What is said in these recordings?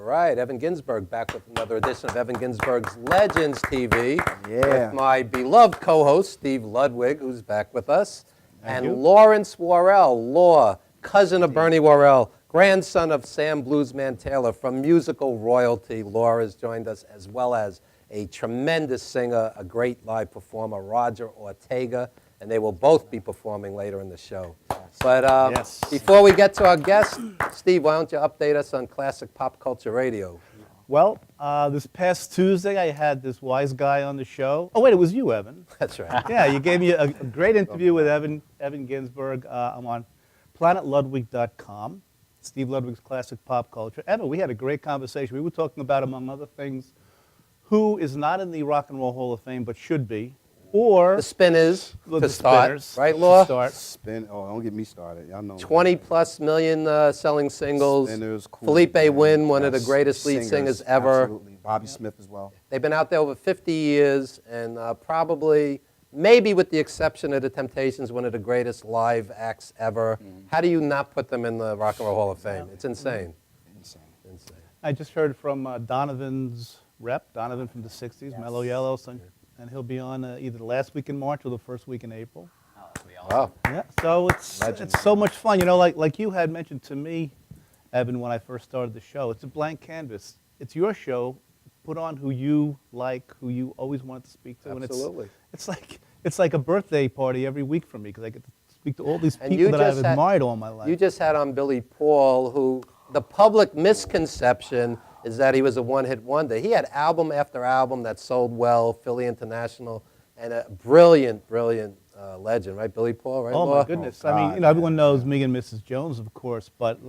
right, Evan Ginsberg back with another edition of Evan Ginsberg's Legends TV. Yeah. With my beloved co-host, Steve Ludwig, who's back with us. Thank and you. Lawrence Worrell, Law, cousin of Bernie Worrell, grandson of Sam Bluesman Taylor from musical royalty. Law has joined us, as well as a tremendous singer, a great live performer, Roger Ortega, and they will both be performing later in the show. But before we get to our guest, Steve, why don't you update us on classic pop culture radio? Well, this past Tuesday, I had this wise guy on the show. Oh, wait, it was you, Evan. That's right. Yeah, you gave me a great interview with Evan Ginsberg. I'm on planetludwig.com, Steve Ludwig's Classic Pop Culture. Evan, we had a great conversation. We were talking about, among other things, who is not in the Rock and Roll Hall of Fame but should be, or The Spinners, well, to the start, Spinners, right, to Law? start. Don't get me started. Y'all know. 20+ million selling singles. Spinners, cool, Felipe man. Wynn, one of the Yes. greatest lead singers ever. Absolutely. Bobby Smith as well. They've been out there over 50 years, and probably, maybe with the exception of the Temptations, one of the greatest live acts ever. How do you not put them in the Rock and Roll Hall of Fame? It's insane. Insane. Insane. I just heard from Donovan's rep, Donovan from the 60s, Mellow Yellow, and he'll be on either the last week in March or the first week in April. Wow. Yeah, so it's so much fun. You know, like you had mentioned to me, Evan, when I first started the show, it's a blank canvas. It's your show. Put on who you like, who you always wanted to speak to. Absolutely. And it's like a birthday party every week for me because I get to speak to all these And people you that I've just had- admired all my life. You just had on Billy Paul, who the public misconception is that he was a one-hit wonder. He had album after album that sold well, Philly International, and a brilliant legend, right? Billy Paul, right? Oh Law? my goodness! Oh, I mean, God, you know, everyone man. knows me and Mrs. Jones, of course, but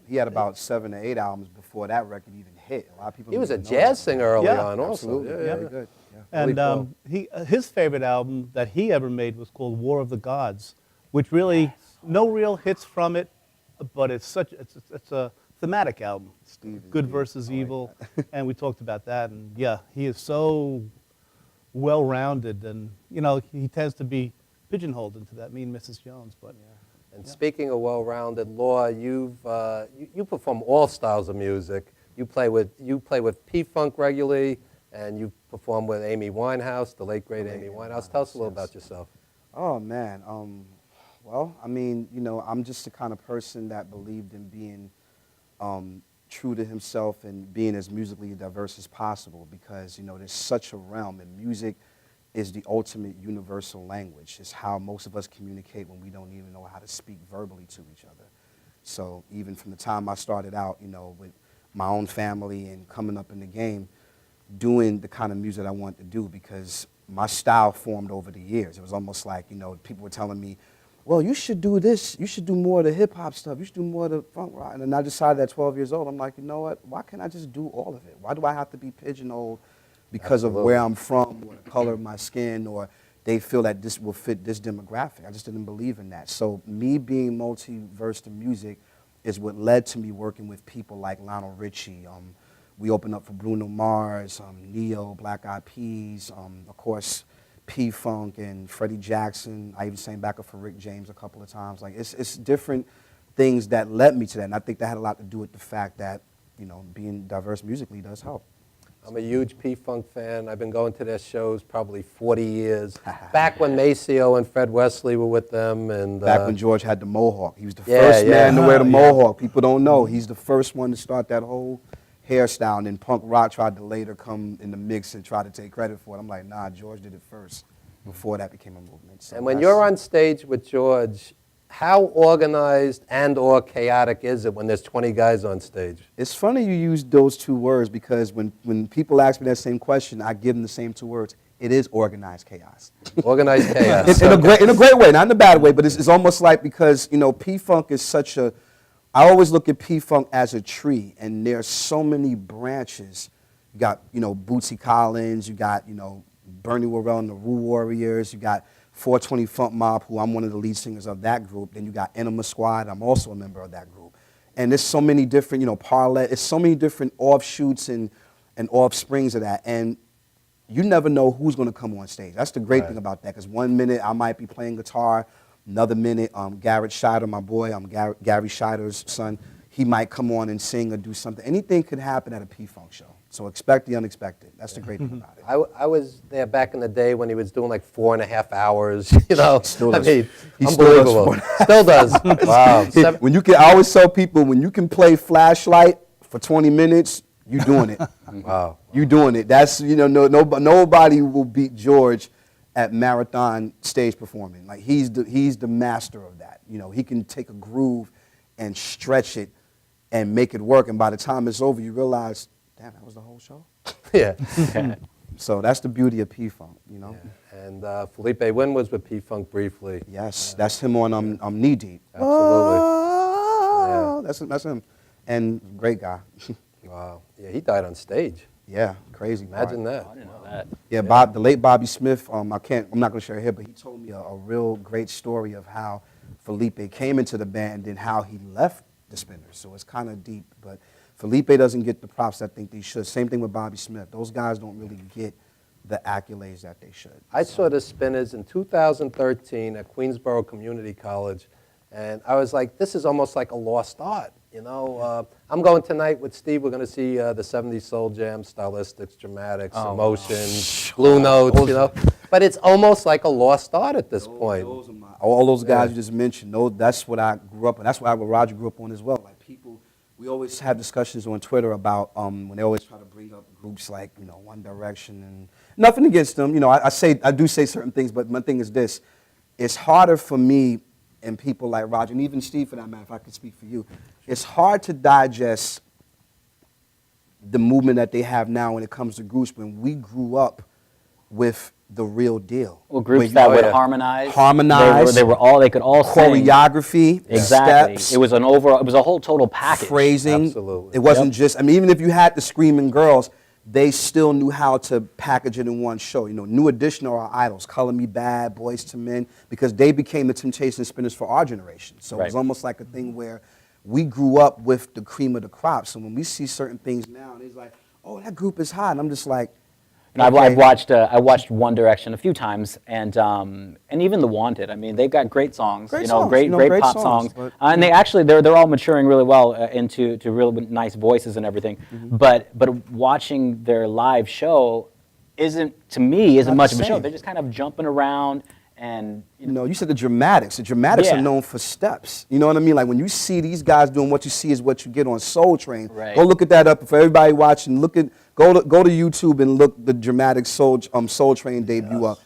He had about 7 to 8 albums before that record even hit. A lot of people. He was a don't even know jazz that. singer early Yeah, on, also. Absolutely. Yeah, Very yeah. good. Yeah. Billy Paul. and his favorite album that he ever made was called War of the Gods, which really no real hits from it, but it's a thematic album. Steve is Good deep. versus I like evil, and we talked about that. And yeah, he is so well-rounded, and you know he tends to be pigeonholed into that. Me and Mrs. Jones, but And speaking of well-rounded, Law, you perform all styles of music. You play with P-Funk regularly, and you perform with Amy Winehouse, the late great Amy Winehouse. Tell us a little about yourself. Oh man. Well, I mean, you know, I'm just the kind of person that believed in being true to himself and being as musically diverse as possible because, you know, there's such a realm, and music is the ultimate universal language. It's how most of us communicate when we don't even know how to speak verbally to each other. So even from the time I started out, you know, with my own family and coming up in the game, doing the kind of music I wanted to do because my style formed over the years. It was almost like, you know, people were telling me, well, you should do this. You should do more of the hip-hop stuff. You should do more of the funk rock. And then I decided at 12 years old, I'm like, you know what? Why can't I just do all of it? Why do I have to be pigeonholed because of where I'm from or the color of my skin or they feel that this will fit this demographic? I just didn't believe in that. So me being multiverse in music is what led to me working with people like Lionel Richie. We opened up for Bruno Mars, Neo, Black Eyed Peas, of course, P-Funk and Freddie Jackson. I even sang backup for Rick James a couple of times. Like it's different things that led me to that, and I think that had a lot to do with the fact that, you know, being diverse musically does help. I'm a huge P-Funk fan. I've been going to their shows probably 40 years. Back when Maceo and Fred Wesley were with them. And Back when George had the mohawk. He was the Yeah, first yeah. man to wear the Yeah. mohawk. People don't know. He's the first one to start that whole hairstyle, and then punk rock tried to later come in the mix and try to take credit for it. I'm like, nah, George did it first before that became a movement. So And when that's- you're on stage with George, how organized and or chaotic is it when there's 20 guys on stage? It's funny you use those two words because when people ask me that same question, I give them the same two words. It is organized chaos. Organized chaos. in a great way, not in a bad way, but it's almost like because, you know, P-Funk is such a, I always look at P-Funk as a tree, and there's so many branches. You got, you know, Bootsy Collins, you got, you know, Bernie Worrell and the Rue Warriors, you got 420 Funk Mob, who I'm one of the lead singers of that group, then you got Enema Squad, I'm also a member of that group. And there's so many different, you know, Parlay, it's so many different offshoots and offsprings of that, and you never know who's going to come on stage. That's the great thing about that, because one minute I might be playing guitar, another minute Garrett Scheider, my boy, Gary Scheider's son, he might come on and sing or do something. Anything could happen at a P-Funk show. So expect the unexpected. That's the great thing about it. I was there back in the day when he was doing like 4.5 hours. You know, Still I does. mean, He still does unbelievable. Still does. Wow. When you can, I always tell people, when you can play Flashlight for 20 minutes, you doing it. Wow. You doing it. That's, you know, nobody will beat George at marathon stage performing. Like he's the master of that. You know, he can take a groove and stretch it and make it work. And by the time it's over, you realize, damn, that was the whole show. Yeah. So that's the beauty of P-Funk, you know. Yeah. And Felipe Wynn was with P-Funk briefly. Yes, that's him on Knee Deep. Absolutely. Oh, that's him. And great guy. Wow. Yeah, he died on stage. Yeah, crazy. Imagine that. I didn't know that. Yeah, the late Bobby Smith. I'm not going to share it here, but he told me a real great story of how Felipe came into the band and then how he left the Spinners. So it's kind of deep, but Felipe doesn't get the props I think they should. Same thing with Bobby Smith. Those guys don't really get the accolades that they should. I saw the Spinners in 2013 at Queensborough Community College, and I was like, this is almost like a lost art. You know, I'm going tonight with Steve. We're going to see the 70s Soul Jam, Stylistics, Dramatics, Emotions, Blue Notes, you know. But it's almost like a lost art at this point. All those guys you just mentioned, that's what I grew up on. That's what Roger grew up on as well. Like people, we always have discussions on Twitter about when they always try to bring up groups like, you know, One Direction, and nothing against them. You know, I do say certain things, but my thing is this. It's harder for me and people like Roger, and even Steve for that matter, if I could speak for you, it's hard to digest the movement that they have now when it comes to groups when we grew up with the real deal. Well, groups that would harmonize. They could all sing. Choreography, Exactly. steps. It was a whole total package. Phrasing. Absolutely. It wasn't just, I mean, even if you had the Screaming Girls, they still knew how to package it in one show. You know, New Edition are our idols, Color Me Bad, Boys to Men, because they became the Temptation Spinners for our generation. So it was almost like a thing where we grew up with the cream of the crop. So when we see certain things now, and it's like, oh, that group is hot, and I'm just like, And I watched One Direction a few times, and even The Wanted. I mean, they've got great songs, Great you know, songs, great you know, great great pop songs, songs, but, and they're all maturing really well into real nice voices and everything. But watching their live show isn't Not much the of a show. same. They're just kind of jumping around and you know, you said the Dramatics. The Dramatics Yeah. are known for steps. You know what I mean? Like when you see these guys doing what you see is what you get on Soul Train. Right. Go look at that up for everybody watching. Go to YouTube and look the Dramatics Soul Train debut up.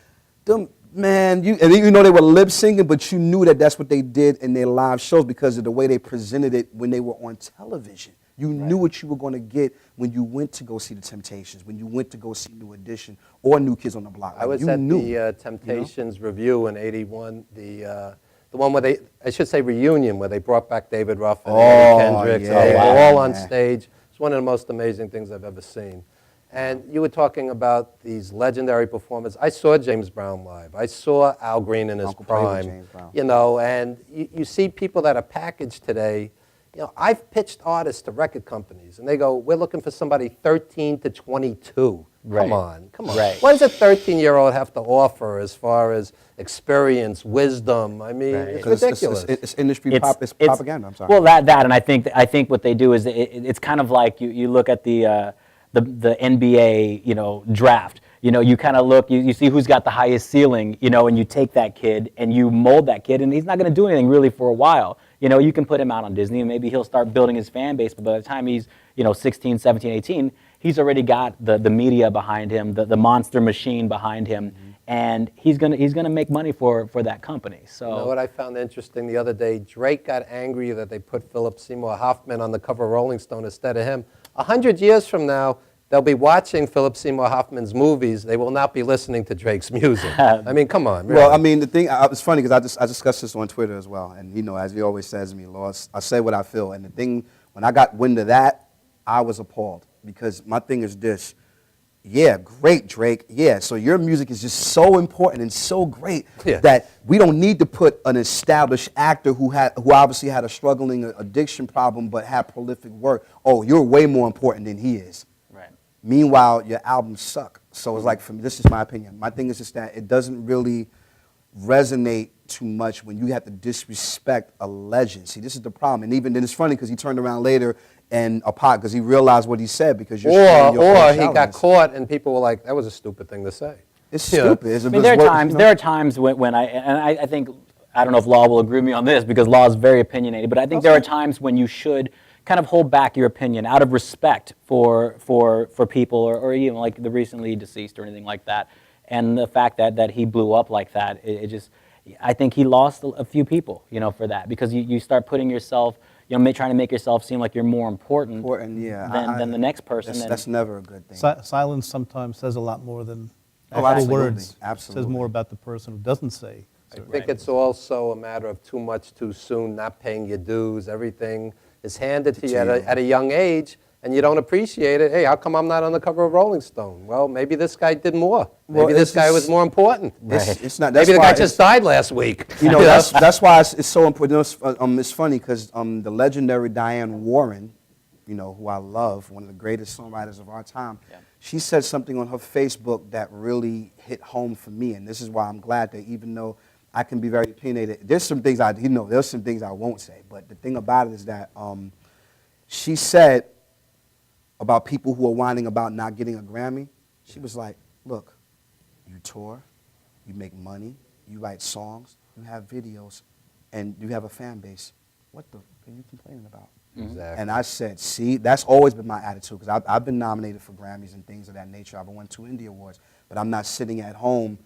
Them, man, you know they were lip syncing, but you knew that that's what they did in their live shows because of the way they presented it when they were on television. You knew what you were going to get when you went to go see the Temptations, when you went to go see New Edition or New Kids on the Block. I was you at knew, the Temptations review in '81, the one where I should say reunion, where they brought back David Ruffin and Eddie Kendricks. yeah, They were all on yeah. stage. It's one of the most amazing things I've ever seen. And you were talking about these legendary performers. I saw James Brown live. I saw Al Green in his Uncle Play with prime. James Brown. You know, and you see people that are packaged today. You know, I've pitched artists to record companies, and they go, we're looking for somebody 13 to 22. Right. Come on. Right. What does a 13-year-old have to offer as far as experience, wisdom? I mean, Right. it's 'Cause ridiculous. It's industry it's propaganda. I'm sorry. Well, that and I think what they do is it's kind of like you look at the NBA, you know, draft. You know, you kind of look, you see who's got the highest ceiling, you know, and you take that kid and you mold that kid, and he's not going to do anything really for a while. You know, you can put him out on Disney and maybe he'll start building his fan base, but by the time he's, you know, 16, 17, 18, he's already got the media behind him, the monster machine behind him, and he's gonna make money for that company. So You know what I found interesting the other day? Drake got angry that they put Philip Seymour Hoffman on the cover of Rolling Stone instead of him. 100 years from now, they'll be watching Philip Seymour Hoffman's movies. They will not be listening to Drake's music. I mean, come on. Really. Well, I mean, the thing, it's funny because I discussed this on Twitter as well. And, you know, as he always says to me, Lois, I say what I feel. And the thing, when I got wind of that, I was appalled because my thing is this. Yeah, great, Drake. Yeah, so your music is just so important and so great that we don't need to put an established actor who obviously had a struggling addiction problem but had prolific work. Oh, you're way more important than he is. right. Meanwhile, your albums suck. So it's like, for me, this is my opinion. My thing is just that it doesn't really resonate too much when you have to disrespect a legend. See, this is the problem. And even then, it's funny because he turned around later and because he realized what he said because you're sharing your Or own he got shallowness. caught and people were like, that was a stupid thing to say. It's You know? stupid. It's I mean, there are times. you know? There are times when I think I don't know if Law will agree with me on this because Law is very opinionated, but I think there are times when you should kind of hold back your opinion out of respect for people or even like the recently deceased or anything like that. And the fact that he blew up like that, it just, I think he lost a few people, you know, for that because you start putting yourself, you know, trying to make yourself seem like you're more important, than the next person. That's never a good thing. Silence sometimes says a lot more than Oh, actual absolutely. words. Absolutely. Says more about the person who doesn't say. I think it's also a matter of too much too soon, not paying your dues. Everything is handed to you at a young age, and you don't appreciate it. Hey, how come I'm not on the cover of Rolling Stone? Well, maybe this guy did more. Well, Maybe this guy was more important. It's not. That's Maybe the why guy just died last week. You know, that's why it's so important. It's funny because the legendary Diane Warren, you know, who I love, one of the greatest songwriters of our time, she said something on her Facebook that really hit home for me, and this is why I'm glad that even though I can be very opinionated, there's some things there's some things I won't say, but the thing about it is that she said about people who are whining about not getting a Grammy, she was like, look, you tour, you make money, you write songs, you have videos, and you have a fan base. What the are you complaining about? Exactly. And I said, see, that's always been my attitude because I've been nominated for Grammys and things of that nature. I've won 2 Indie Awards, but I'm not sitting at home,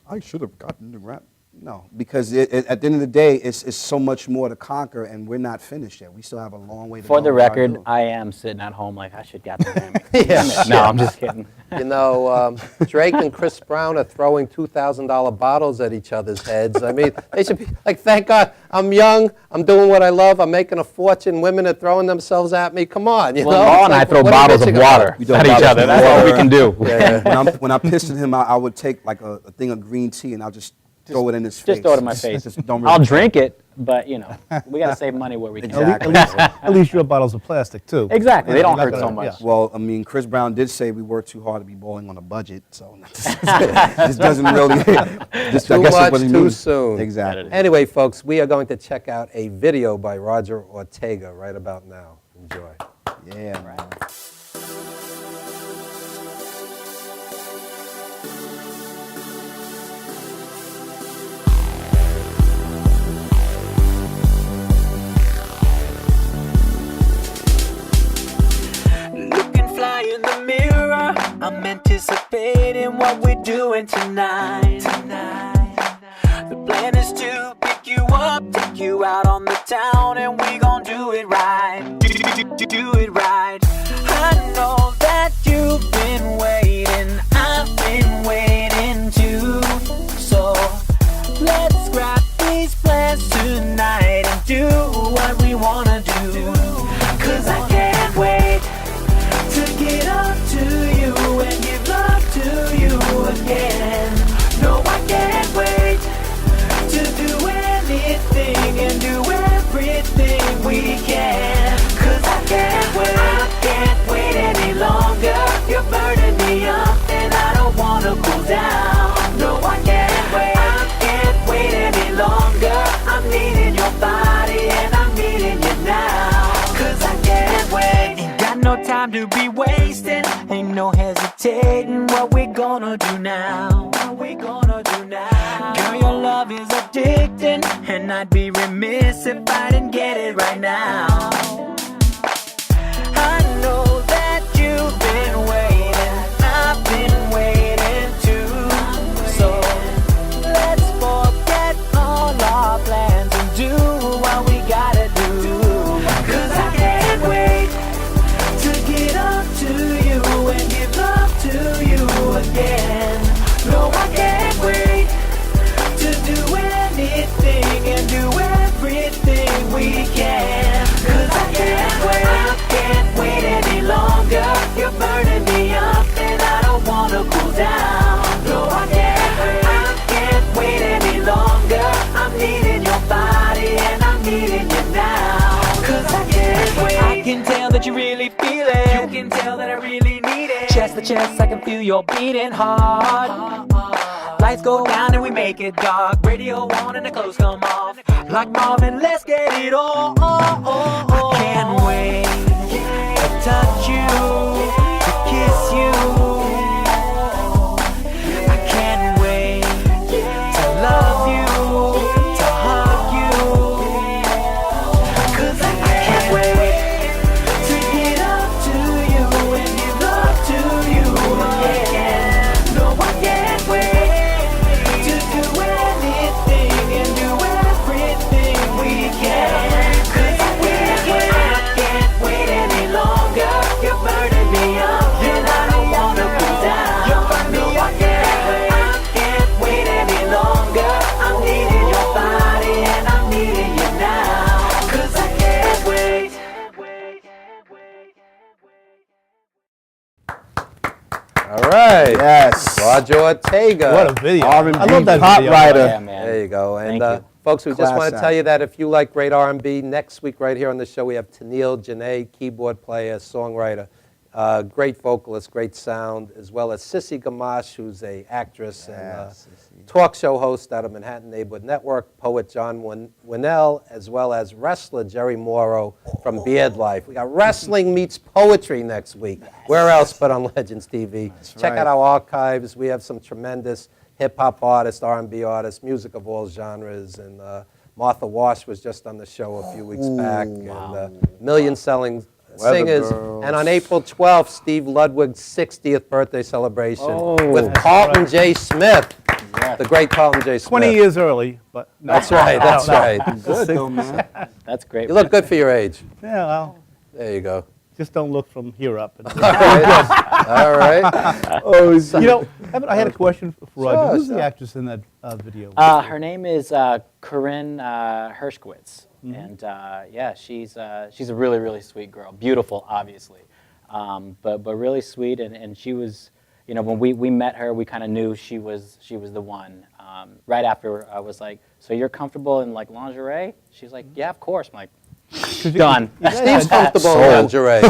I should have gotten the Grammy. No, because at the end of the day, it's so much more to conquer, and we're not finished yet. We still have a long way to go. For the with our record, deal. I am sitting at home like I should got the Grammy. Yeah, No, I'm just kidding. You know, Drake and Chris Brown are throwing $2,000 bottles at each other's heads. I mean, they should be like, thank God, I'm young, I'm doing what I love, I'm making a fortune, women are throwing themselves at me. Come on, you know? Well, Law It's and I like, throw what are you bottles of bitching about? water We throw at each bottles other. of That's all we water. can do. When I pissed at him, I would take like a thing of green tea and I'll just throw it in his face. Just throw it in my face. Just don't really I'll drink it, but you know, we got to save money where we can. Exactly. At least your bottles of plastic, too. Exactly. They You know, don't you're hurt not so gonna- much. Well, I mean, Chris Brown did say we work too hard to be bowling on a budget, so this doesn't really. This, I Too guess much, is what he too means. soon. Exactly. Anyway, folks, we are going to check out a video by Roger Ortega right about now. Enjoy. Yeah, man. Looking fly in the mirror, I'm anticipating what we're doing tonight. The plan is to pick you up, take you out on the town, and we gon' do it right. Do it right. I know that you've been waiting, I've been waiting too. So let's scrap these plans tonight and do what we wanna do. 'Cause I can't wait to get up to you and give love to you again. No, I can't wait to do anything and do everything we can. 'Cause I can't wait any longer. You're burning me up and I don't wanna cool down. No, I can't wait any longer. I'm needing your body and I'm needing you now. 'Cause I can't wait. Ain't got no time to be wasting. Ain't no hesitating. What we gonna do now? What we gonna do now? Girl, your love is addicting, and I'd be remiss if I didn't get it right now. I know that you've been waiting, I've been waiting too. So let's forget all our plans and do what we gotta do. 'Cause I can't wait to get up to you and give love to you again. No, I can't wait to do anything and do everything we can. 'Cause I can't wait any longer. You're burning me up and I don't wanna cool down. No, I can't wait any longer. I'm needing your body and I'm needing you now. 'Cause I can't wait. I can tell that you really feel it. You can tell that I really need it. Chest to chest, I can feel your beating heart. Lights go down and we make it dark. Radio on and the clothes come off. Like Marvin, let's get it on. I can't wait to touch you, to kiss you. I can't wait to love you, to hug you. 'Cause I can't wait to get up to you and give love to you. Yeah. No, I can't wait to do anything and do everything we can. 'Cause I can't wait any longer. You're burning me up and I don't wanna be down. No, I can't wait any longer. I'm needing your body and I'm needing you now. 'Cause I can't wait. All right. Yes. Roger Ortega. What a video. R&B I love that pop video. writer. Yeah, man. There you go. And Thank you. folks, we just Class want to act. tell you that if you like great R&B, next week right here on the show we have Tennille Janae, keyboard player, songwriter, great vocalist, great sound, as well as Sissy Gamache, who's a actress and Sissy. talk show host out of Manhattan Neighborhood Network, poet John Winnell, as well as wrestler Jerry Morrow from Beard Life. We got wrestling meets poetry next week. Where else but on Legends TV? Check right. out our archives. We have some tremendous hip-hop artists, R&B artists, music of all genres, and Martha Wash was just on the show a few weeks back, and million-selling singers. Girls. And on April 12th, Steve Ludwig's 60th birthday celebration with That's Carlton right. J. Smith, the great Carlton J. Smith. 20 years early, but no. That's right, that's No, no. right. Good though, man. That's great. You look good for your age. Yeah, well, There you go. just don't look from here up. All right. You know, Evan, I had a question for Roger. Sure, Who's sure. the actress in that video? Her name is Corinne Hershkowitz, and yeah, she's a really, really sweet girl. Beautiful, obviously, but really sweet. And she was, you know, when we met her, we kind of knew she was the one. Right after I was like, "So you're comfortable in like lingerie?" She's like, "Yeah, of course." I'm like, "Done." Steve's comfortable in lingerie.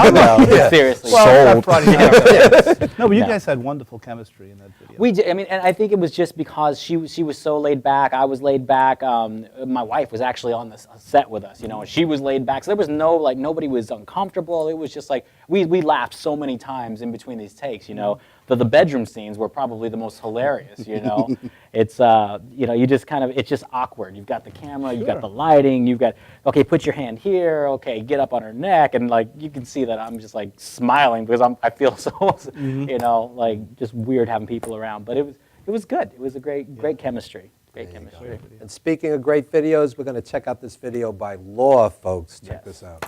Seriously. Well, not Friday night. No, but you guys had wonderful chemistry in that video. We did. I mean, and I think it was just because she was so laid back. I was laid back. My wife was actually on the set with us, you know, and she was laid back. So there was no, like, nobody was uncomfortable. It was just like, we laughed so many times in between these takes, you know. The bedroom scenes were probably the most hilarious, you know. It's, you know, you just kind of, it's just awkward. You've got the camera, you've got the lighting, you've got, okay, put your hand here, okay, get up on her neck. And, like, you can see that I'm just, like, smiling because I feel so, you know, like, just weird having people around. But it was good. It was a great chemistry. Great chemistry. And speaking of great videos, we're going to check out this video by Law, folks. Check Yes. this out.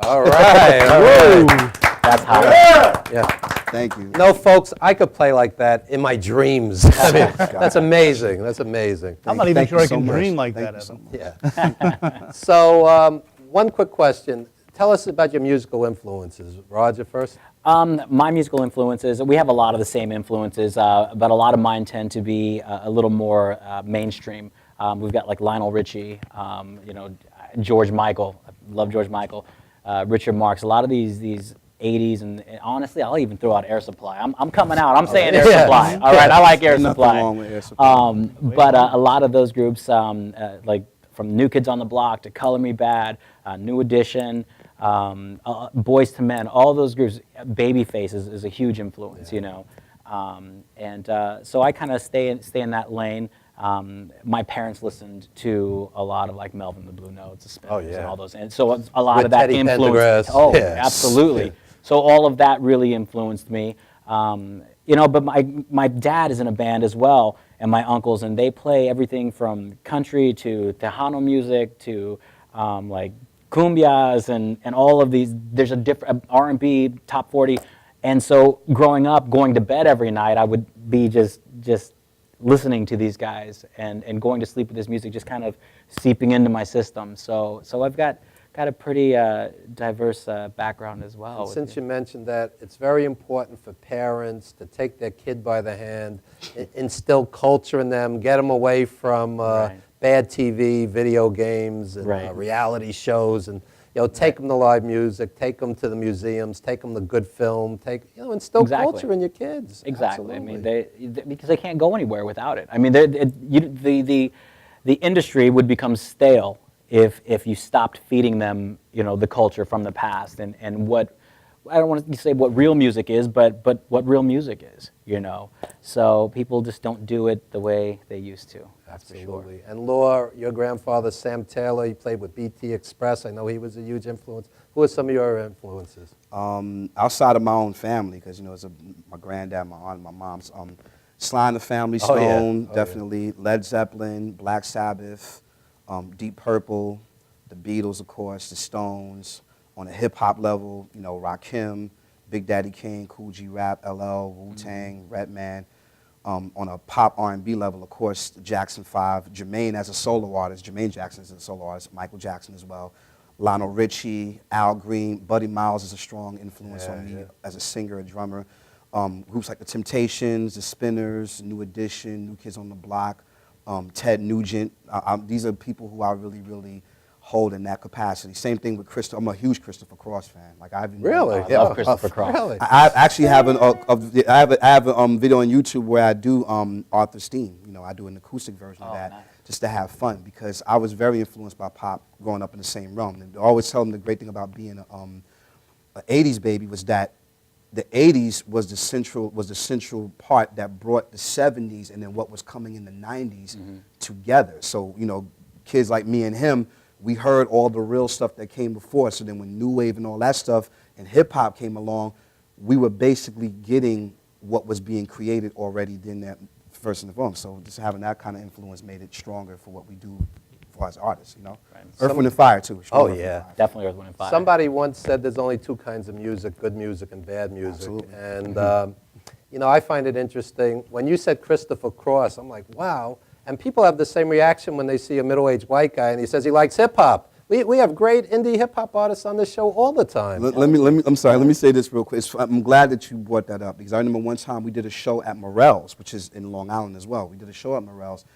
All right. All right. That's hot. Yeah. Thank you. No, folks, I could play like that in my dreams. I mean, that's amazing. That's amazing. I'm not even Thank sure you I so can much. dream like Thank that, you so Evan. much. Yeah. So, one quick question. Tell us about your musical influences. Roger first. My musical influences, we have a lot of the same influences, but a lot of mine tend to be a little more mainstream. We've got like Lionel Richie, George Michael. I love George Michael. Richard Marx. A lot of these 80s, and honestly, I'll even throw out Air Supply. I'm coming out. I'm saying Air Yeah. Supply. All right, I like Air Nothing Supply. wrong with Air Supply. But a lot of those groups, like from New Kids on the Block to Color Me Bad, New Edition, Boys to Men, all those groups, Babyface is a huge influence, you know. So I kind of stay in that lane. My parents listened to a lot of like Melvin the Blue Notes, the Spinners, Oh, yeah. and all those, and so a lot With of that Teddy influenced. Pendergrass. Oh, Yes. absolutely. Yeah. So all of that really influenced me. But my dad is in a band as well, and my uncles, and they play everything from country to Tejano music to like cumbias and all of these. There's a different R&B, top 40, and so growing up, going to bed every night, I would be just listening to these guys and going to sleep with this music, just kind of seeping into my system. So I've got a pretty diverse background as well. And since you mentioned that, it's very important for parents to take their kid by the hand, instill culture in them, get them away from Right. bad TV, video games, and Right. reality shows, and take them to live music, take them to the museums, take them to good film, instill Exactly. culture in your kids. Exactly. I mean, Absolutely. because they can't go anywhere without it. I mean, the industry would become stale if you stopped feeding them, the culture from the past and what. I don't want to say what real music is, but what real music is, So people just don't do it the way they used to. That's for sure. Absolutely. And Laura, your grandfather, Sam Taylor, he played with BT Express. I know he was a huge influence. Who are some of your influences? Outside of my own family, because it's my granddad, my aunt, my mom's. Sly and the Family Oh, yeah. Stone, Oh, yeah. definitely. Led Zeppelin, Black Sabbath, Deep Purple, the Beatles, of course, the Stones. On a hip hop level, Rakim, Big Daddy Kane, Cool G Rap, LL, Wu-Tang, Redman. On a pop R&B level, of course, the Jackson 5, Jermaine as a solo artist, Jermaine Jackson is a solo artist, Michael Jackson as well, Lionel Richie, Al Green, Buddy Miles is a strong influence on me as a singer, a drummer. Groups like the Temptations, the Spinners, New Edition, New Kids on the Block, Ted Nugent. These are people who I really, really hold in that capacity. Same thing with Christopher. I'm a huge Christopher Cross fan. Like Really? I love Christopher Cross. Really? I actually have I have a video on YouTube where I do Arthur Steen. I do an acoustic version of that nice. just to have fun because I was very influenced by pop growing up in the same realm. And I always tell them the great thing about being an 80s baby was that the 80s was the central part that brought the 70s and then what was coming in the 90s together. So, kids like me and him, we heard all the real stuff that came before. So then when New Wave and all that stuff and hip hop came along, we were basically getting what was being created already in that first and foremost. So just having that kind of influence made it stronger for what we do for as artists, Right. Earth, Wind, and Fire too. Strong Oh, Earth, Wind, yeah. Fire. Definitely Earth, Wind, and Fire. Somebody once said there's only two kinds of music, good music and bad music. Absolutely. And, I find it interesting. When you said Christopher Cross, I'm like, wow. And people have the same reaction when they see a middle-aged white guy and he says he likes hip-hop. We have great indie hip-hop artists on this show all the time. Let me say this real quick. I'm glad that you brought that up because I remember one time we did a show at Morrell's, which is in Long Island as well. We did a show at Morrell's,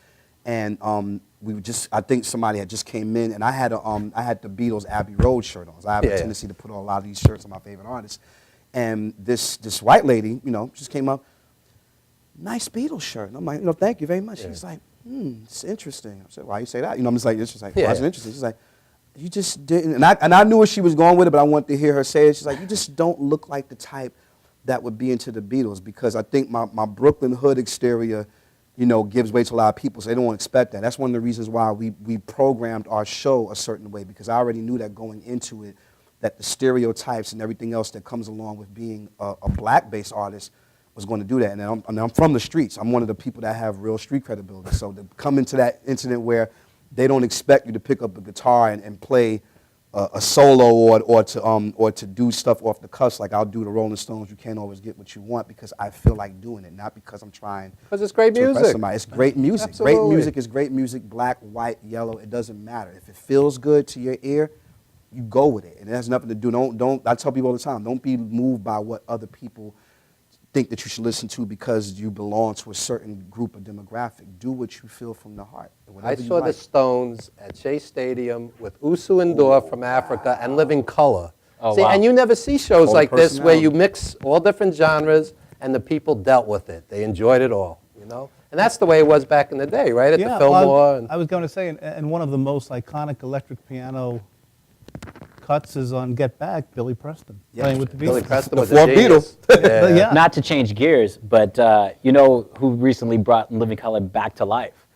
and I think somebody had just came in, and I had the Beatles Abbey Road shirt on. So I have a tendency to put on a lot of these shirts on my favorite artists, and this white lady, just came up, nice Beatles shirt, and I'm like, thank you very much. Yeah. She's like, it's interesting. I said, why you say that? I'm just like, it's just like, Yeah. why is it interesting? She's like, you just didn't, and I knew where she was going with it, but I wanted to hear her say it. She's like, you just don't look like the type that would be into the Beatles because I think my Brooklyn hood exterior, gives way to a lot of people, so they don't expect that. That's one of the reasons why we programmed our show a certain way because I already knew that going into it, that the stereotypes and everything else that comes along with being a black-based artist was going to do that. And I'm from the streets. I'm one of the people that have real street credibility. So to come into that incident where they don't expect you to pick up a guitar and play a solo or to do stuff off the cuff. Like I'll do the Rolling Stones. You can't always get what you want because I feel like doing it, not because I'm trying. Because it's great to impress music. somebody. It's great music. Absolutely. Great music is great music. Black, white, yellow. It doesn't matter. If it feels good to your ear, you go with it. And it has nothing to do. Don't. I tell people all the time. Don't be moved by what other people think that you should listen to because you belong to a certain group of demographic. Do what you feel from the heart. I Whatever you saw the like. Stones at Shea Stadium with Usu N'Dour from Africa and Living Color. Oh, See, wow. and you never see shows Total like this where you personality. mix all different genres and the people dealt with it. They enjoyed it all, you know? And that's the way it was back in the day, right? At the Fillmore. well, I was going to say, and one of the most iconic electric piano cuts is on Get Back, Billy Preston, Yeah. playing with the Beatles. Billy Preston The was four a genius. But yeah. Not to change gears, but you know who recently brought Living Color back to life?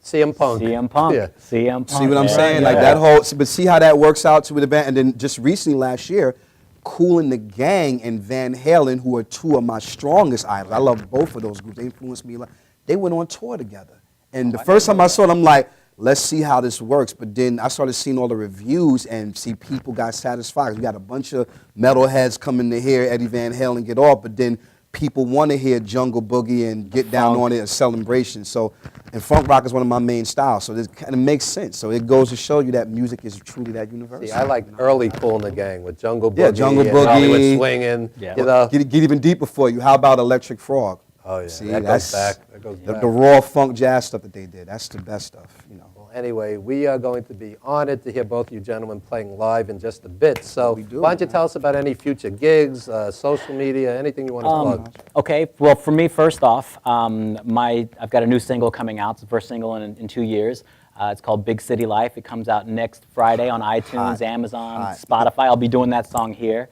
CM Punk. CM Punk. Yeah. CM Punk. See what I'm man. saying? Like that whole, but see how that works out to the band. And then just recently last year, Kool and the Gang and Van Halen, who are two of my strongest idols. I love both of those groups. They influenced me a lot. They went on tour together. And the first time I saw it, I'm like, let's see how this works. But then I started seeing all the reviews and see people got satisfied. We got a bunch of metalheads coming to hear Eddie Van Halen get off, but then people want to hear Jungle Boogie and get down on it, a celebration. So, and funk rock is one of my main styles. So this kind of makes sense. So it goes to show you that music is truly that universal. See, I like early Kool and the Gang with Jungle Boogie, Yeah, Jungle and Boogie. Hollywood Swinging. Yeah. You know? Get even deeper for you. How about Electric Frog? Oh, yeah. See, That that's goes back. That goes the back. raw funk jazz stuff that they did. That's the best stuff, you know. Well, anyway, we are going to be honored to hear both you gentlemen playing live in just a bit. So We do, why don't you man. tell us about any future gigs, social media, anything you want to plug? Okay, well, for me, first off, I've got a new single coming out. It's the first single in 2 years. It's called Big City Life. It comes out next Friday on iTunes, Hot. Amazon, Hot. Spotify. I'll be doing that song here.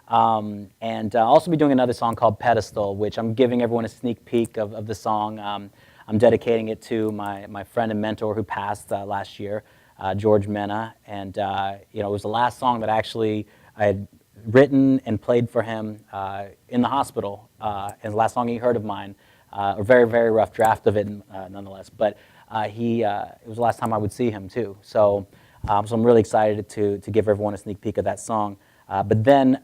And I'll also be doing another song called Pedestal, which I'm giving everyone a sneak peek of the song. I'm dedicating it to my friend and mentor who passed last year, George Mena. And it was the last song that I had written and played for him in the hospital. And the last song he heard of mine, a very, very rough draft of it nonetheless. But it was the last time I would see him too. So I'm really excited to give everyone a sneak peek of that song. But then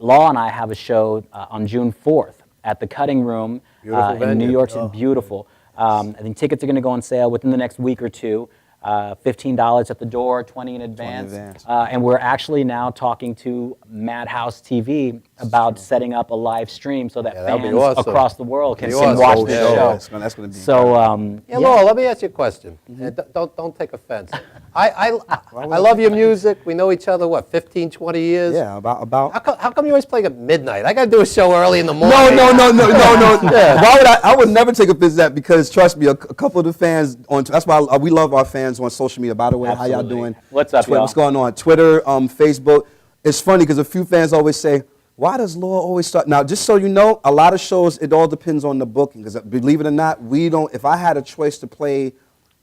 Law and I have a show on June 4th at the Cutting Room Beautiful in venue. New York. It's beautiful. I think tickets are going to go on sale within the next week or two. $15 at the door, 20 in advance. And we're actually now talking to Madhouse TV about setting up a live stream so that Yeah, that'd be fans awesome. across the world can That'd be watch awesome. the Yeah, show. yeah. That's going to be So, Yeah, Laura, let me ask you a question. Don't take offense. I love your music. We know each other, what, 15, 20 years? Yeah, about. How come you always play at midnight? I got to do a show early in the morning. No. Why would I would never take offense to that because trust me, a couple of the fans that's why we love our fans on social media. By the way, how y'all Absolutely. doing? What's up, y'all? What's going on? Twitter, Facebook. It's funny because a few fans always say, "Why does Laura always start?" Now, just so you know, a lot of shows it all depends on the booking. Because believe it or not, we don't. If I had a choice to play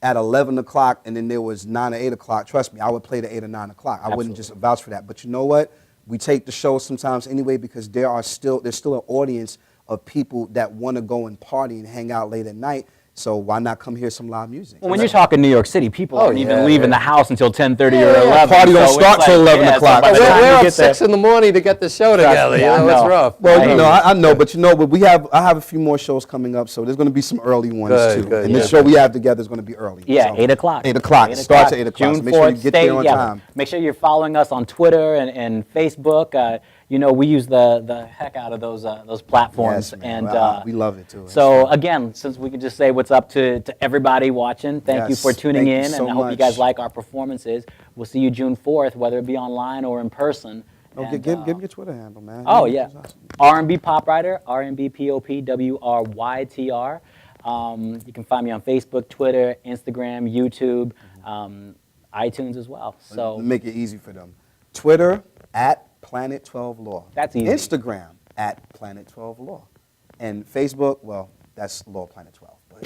at 11 o'clock and then there was 9 or 8 o'clock, trust me, I would play to 8 or 9 o'clock. I wouldn't just vouch for that. But you know what? We take the show sometimes anyway because there's still an audience of people that want to go and party and hang out late at night. So why not come hear some live music? Well, when you're talking New York City, people aren't even leaving the house until 10:30 or 11. Party don't so it's start till 11 o'clock. So by the We're time you up get there- 6 in the morning to get the show together. me, You I know, it's know. rough. Well, I you know, I know, but I have a few more shows coming up, so there's going to be some early ones Good, too. good, And yeah. this show we have together is going to be early. Yeah, so. 8 o'clock. 8 o'clock. It starts at 8 o'clock. June So make sure you 4th, get there on time. Make sure you're following us on Twitter and Facebook. We use the heck out of those platforms. Yes, man. And Wow, we love it too. So again, since we can just say what's up to everybody watching, thank you Yes, for tuning thank you in, so and I hope you much. guys like our performances. We'll see you June 4th, whether it be online or in person. Okay, And, give me your Twitter handle, man. Oh, yeah. R&B Pop Writer, R&B POPWRYTR. You can find me on Facebook, Twitter, Instagram, YouTube, iTunes as well. So Make it easy for them. Twitter at Planet 12 Law. That's easy. Instagram at Planet 12 Law. And Facebook, well, that's Law Planet 12. But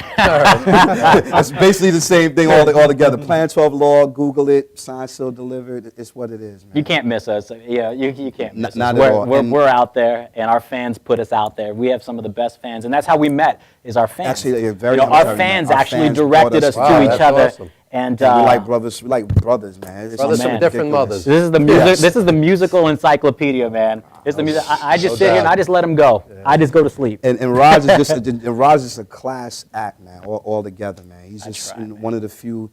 that's basically the same thing all together. Planet 12 Law, Google it, signed, sealed, delivered. It's what it is, man. you can't miss us. Yeah, you can't miss us. Not at all. And- We're out there, and our fans put us out there. We have some of the best fans, and that's how we met, is our fans. Actually, yeah, very our very fans nice. Our actually fans directed brought us us- to Wow, each that's other. awesome. And we like brothers. We like brothers, man. It's Brothers just from different ridiculous. mothers. this is the music. Yes. This is the musical encyclopedia, man. This is the music. I just No sit here and doubt. I just let him go. I just go to sleep. And Raj is just Raj is a class act, man. All together, man. He's just try, man. one of the few,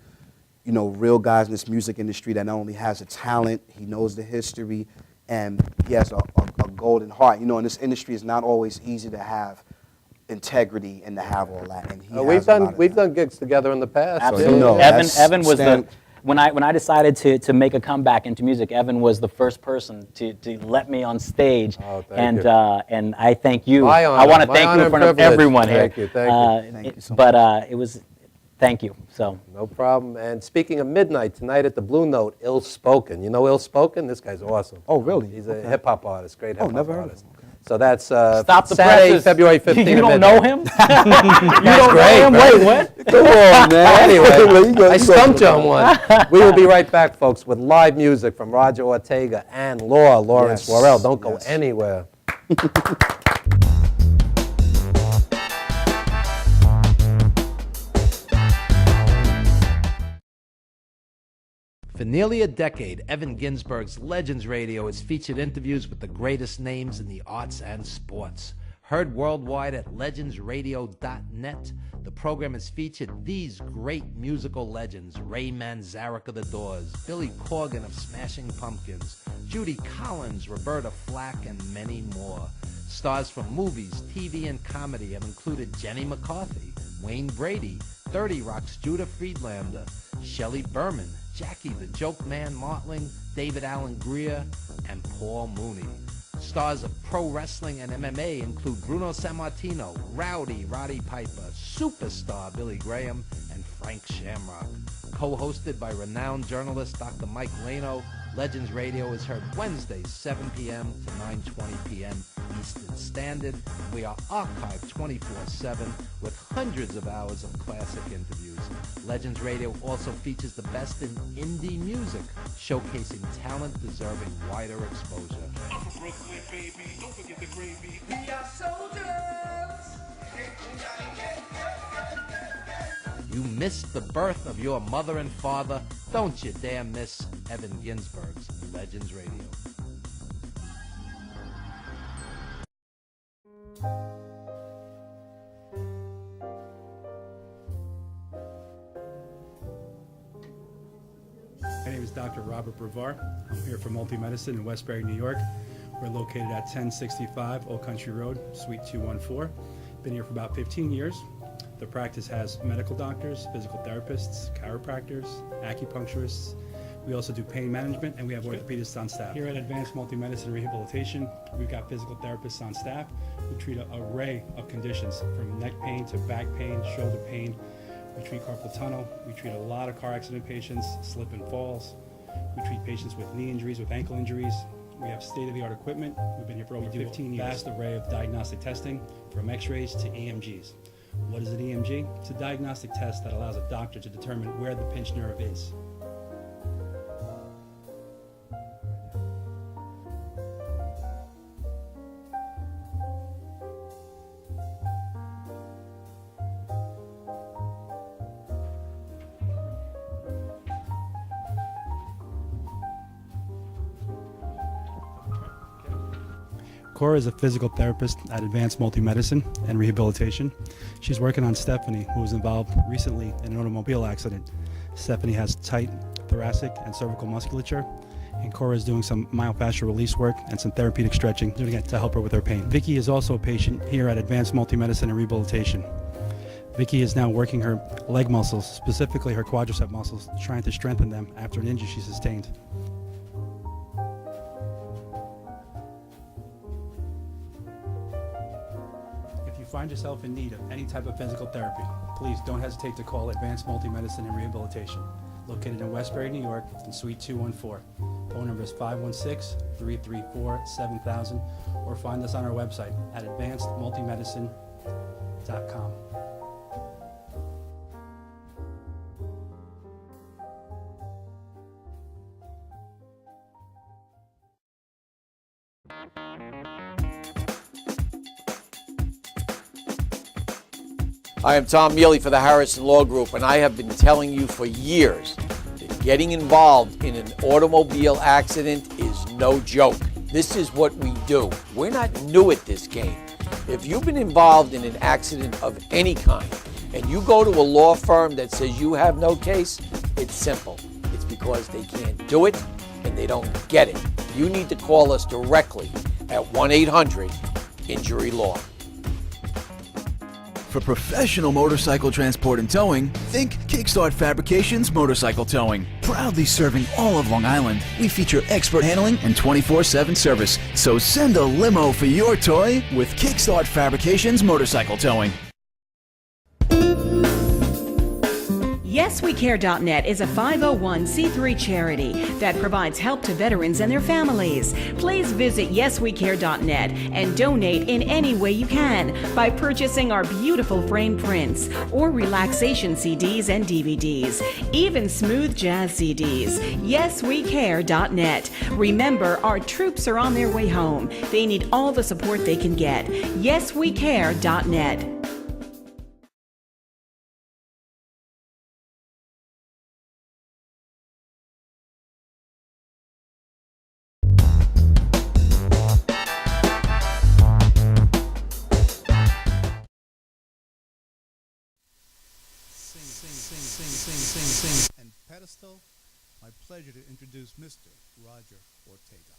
real guys in this music industry that not only has a talent, he knows the history, and he has a golden heart. In this industry, it's not always easy to have integrity and to have all that. And he We've has a lot done of we've that. done gigs together in the past. so Absolutely. know, Evan that's was stand- when I decided to make a comeback into music. Evan was the first person to let me on stage, Oh, thank and you. And I thank you. My I honor, want to my thank you honor in front and of privilege. everyone Thank here. you, thank you. Thank you so But it was thank you. So No problem. And speaking of midnight, tonight at the Blue Note, Ill Spoken. You know Ill Spoken? This guy's awesome. Oh, really? He's a Okay. hip-hop artist, great hip-hop never heard of artist. him. Okay. So that's stop the Saturday, presses. February 15th. You at don't know midnight. him? You That's don't great, know him? right? Wait, what? Come on, man. Anyway, I stumped you on one. We will be right back, folks, with live music from Roger Ortega and Lawrence Yes, Worrell. Don't go yes. anywhere. For nearly a decade, Evan Ginsberg's Legends Radio has featured interviews with the greatest names in the arts and sports. Heard worldwide at legendsradio.net, the program has featured these great musical legends: Ray Manzarek of The Doors, Billy Corgan of Smashing Pumpkins, Judy Collins, Roberta Flack, and many more. Stars from movies, TV, and comedy have included Jenny McCarthy, Wayne Brady, 30 Rock's Judah Friedlander, Shelley Berman, Jackie the Joke Man Martling, David Allen Greer, and Paul Mooney. Stars of pro wrestling and MMA include Bruno Sammartino, Rowdy Roddy Piper, Superstar Billy Graham, and Frank Shamrock. Co-hosted by renowned journalist Dr. Mike Leno, Legends Radio is heard Wednesdays 7 p.m. to 9:20 p.m. Eastern Standard. We are archived 24/7 with hundreds of hours of classic interviews. Legends Radio also features the best in indie music, showcasing talent deserving wider exposure. Brooklyn, baby, don't forget the gravy. We are soldiers. You missed the birth of your mother and father. Don't you dare miss Evan Ginsberg's Legends Radio. My name is Dr. Robert Brevard. I'm here for Multi-Medicine in Westbury, New York. We're located at 1065 Old Country Road, Suite 214. Been here for about 15 years. The practice has medical doctors, physical therapists, chiropractors, acupuncturists. We also do pain management, and we have orthopedists on staff. Here at Advanced Multi-Medicine Rehabilitation, we've got physical therapists on staff who treat an array of conditions, from neck pain to back pain, shoulder pain. We treat carpal tunnel. We treat a lot of car accident patients, slip and falls. We treat patients with knee injuries, with ankle injuries. We have state-of-the-art equipment. We've been here for over 15 years. Vast array of diagnostic testing, from x-rays to EMGs. What is an EMG? It's a diagnostic test that allows a doctor to determine where the pinched nerve is. Cora is a physical therapist at Advanced Multi-Medicine and Rehabilitation. She's working on Stephanie, who was involved recently in an automobile accident. Stephanie has tight thoracic and cervical musculature, and Cora is doing some myofascial release work and some therapeutic stretching doing it to help her with her pain. Vicky is also a patient here at Advanced Multi-Medicine and Rehabilitation. Vicky is now working her leg muscles, specifically her quadricep muscles, trying to strengthen them after an injury she sustained. If you find yourself in need of any type of physical therapy, please don't hesitate to call Advanced Multi-Medicine and Rehabilitation, located in Westbury, New York, in Suite 214. Phone number is 516-334-7000, or find us on our website at advancedmultimedicine.com. I am Tom Mealy for the Harrison Law Group, and I have been telling you for years that getting involved in an automobile accident is no joke. This is what we do. We're not new at this game. If you've been involved in an accident of any kind, and you go to a law firm that says you have no case, it's simple. It's because they can't do it and they don't get it. You need to call us directly at 1-800-INJURY-LAW. For professional motorcycle transport and towing, think Kickstart Fabrications Motorcycle Towing. Proudly serving all of Long Island, we feature expert handling and 24/7 service. So send a limo for your toy with Kickstart Fabrications Motorcycle Towing. YesWeCare.net is a 501c3 charity that provides help to veterans and their families. Please visit YesWeCare.net and donate in any way you can by purchasing our beautiful frame prints or relaxation CDs and DVDs, even smooth jazz CDs. YesWeCare.net. Remember, our troops are on their way home. They need all the support they can get. YesWeCare.net. And pedestal, my pleasure to introduce Mr. Roger Ortega.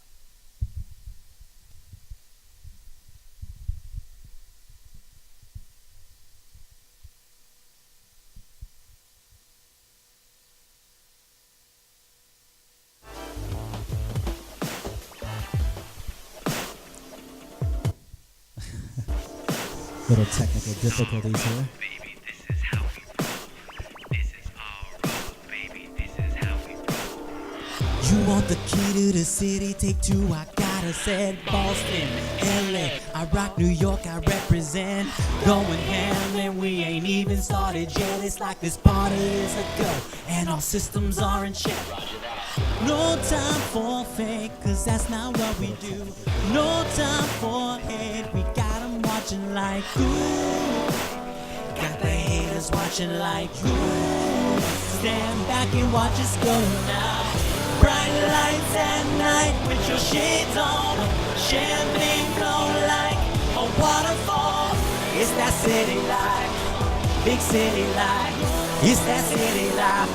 Little technical difficulties here. You want the key to the city, take two, I gotta said Boston, LA, I rock New York, I represent. Going ham and we ain't even started yet. It's like this party is a go and all systems are in check. No time for fake, cause that's not what we do. No time for hate, we got 'em watching like ooh. Got the haters watching like ooh. Stand back and watch us go now. Bright lights at night with your shades on. Champagne flow like a waterfall. It's that city life, big city life. It's that city life,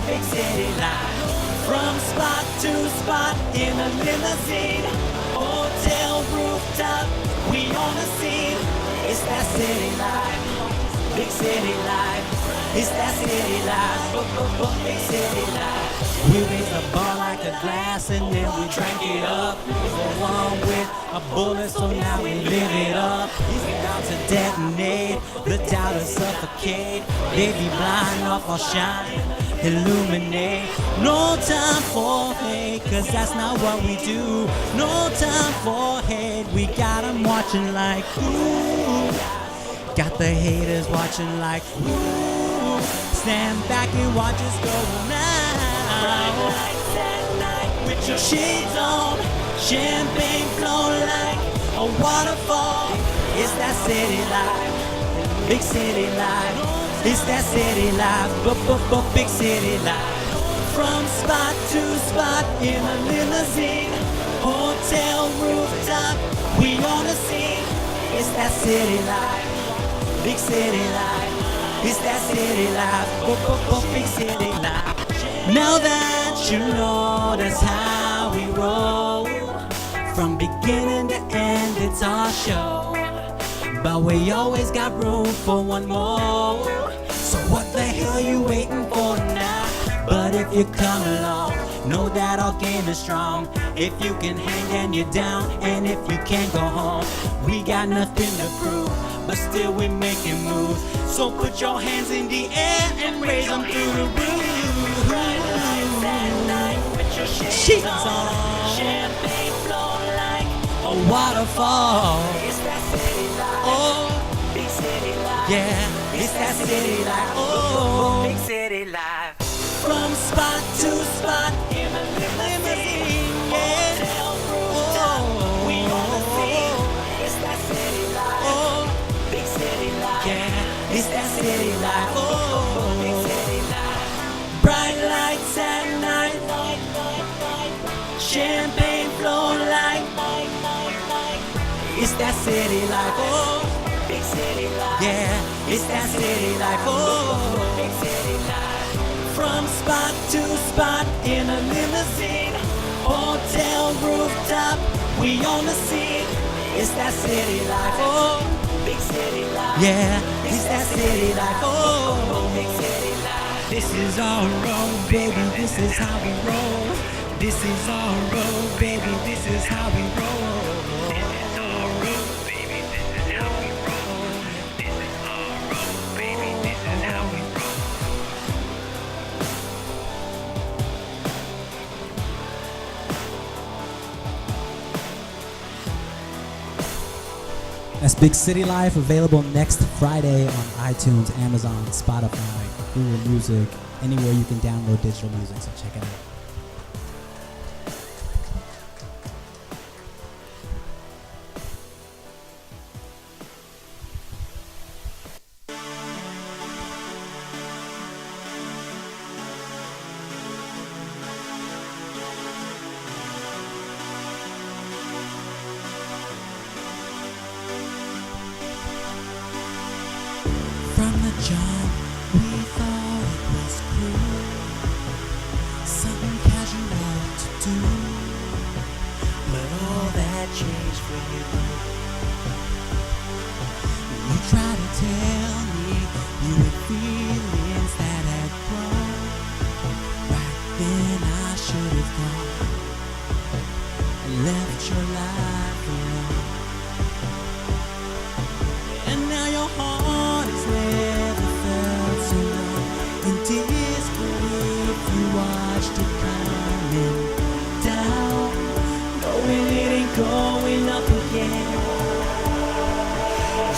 big city life. From spot to spot in a limousine. Hotel rooftop, we on the scene. It's that city life, big city life. It's that city life, big city life. We raise the bar like a glass and then we drank it up. The one with a bullet, so now we live it up. He's about to detonate, the doubters suffocate. They be blind off our shine, illuminate. No time for hate, cause that's not what we do. No time for hate, we got 'em watching like ooh. Got the haters watching like ooh. Stand back and watch us go now. Bright lights at night with your shades on. Champagne flow like a waterfall. It's that city life, big city life. It's that city life, big city life. From spot to spot in a limousine. Hotel rooftop, we on the scene. It's that city life, big city life. It's that city life, big city life. Now that you know that's how we roll. From beginning to end, it's our show. But we always got room for one more. So what the hell you waiting for now? But if you come along, know that our game is strong. If you can hang, then you're down. And if you can't go home, we got nothing to prove. But still we making moves. So put your hands in the air and raise them through the roof. Bright lights at night with your shades on. Champagne flow like a waterfall. It's that city life. Oh, big city life. Yeah, it's that city life. Oh, big city life. From spot to spot in a limousine. Hotel rooftop, we on the scene. It's that city life. Oh, big city life. Yeah, it's city life, oh, big city life. Yeah, it's that city life, oh, big city life. From spot to spot in a limousine, hotel rooftop, we on the scene. It's that city life, oh, big city life. Yeah, it's that city life, oh, big city life. This is our road, baby, this is how we roll. This is our road, baby, this is how we roll. This is our road, baby, this is how we roll. This is our road, baby, this is how we roll. That's Big City Life, available next Friday on iTunes, Amazon, Spotify, Google Music, anywhere you can download digital music, so check it out. From the jump, we thought it was cool, something casual to do, but all that changed for you. You tried to tell me you had feelings that had grown. Right then I should have gone and left your life alone. And now your heart is never felt so long. In disbelief you watched it coming down, knowing it ain't going up again.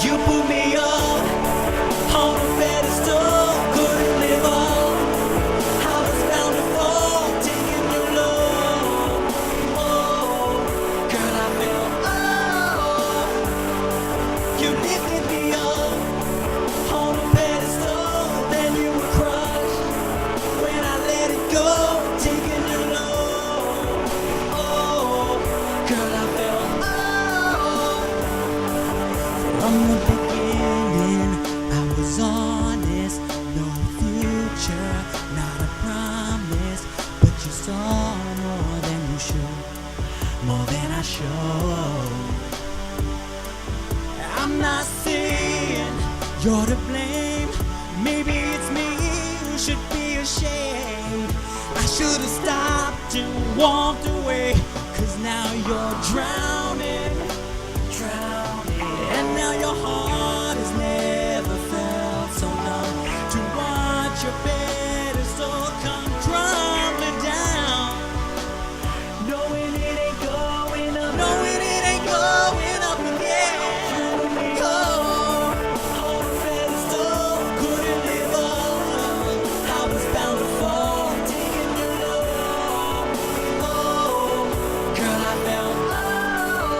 You put me up on a pedestal, couldn't live up. I was bound to fall, taking your love. Oh, girl, I fell off. You lifted me up on a pedestal, then you were crushed when I let it go, taking your love. Oh, girl, I fell off. From the beginning, I was honest, no future, not a promise, but you saw more than you showed, more than I showed. I'm not saying you're to blame. Maybe it's me who should be ashamed. I should have stopped and walked away, 'cause now you're drowning, drowning. And now your heart has never felt so numb to watch your pedestal come crumbling down. Knowing it ain't going up, knowing it ain't going up again. Oh, on a pedestal, couldn't live up. I was bound to fall, taking your love. Oh, girl, I fell off.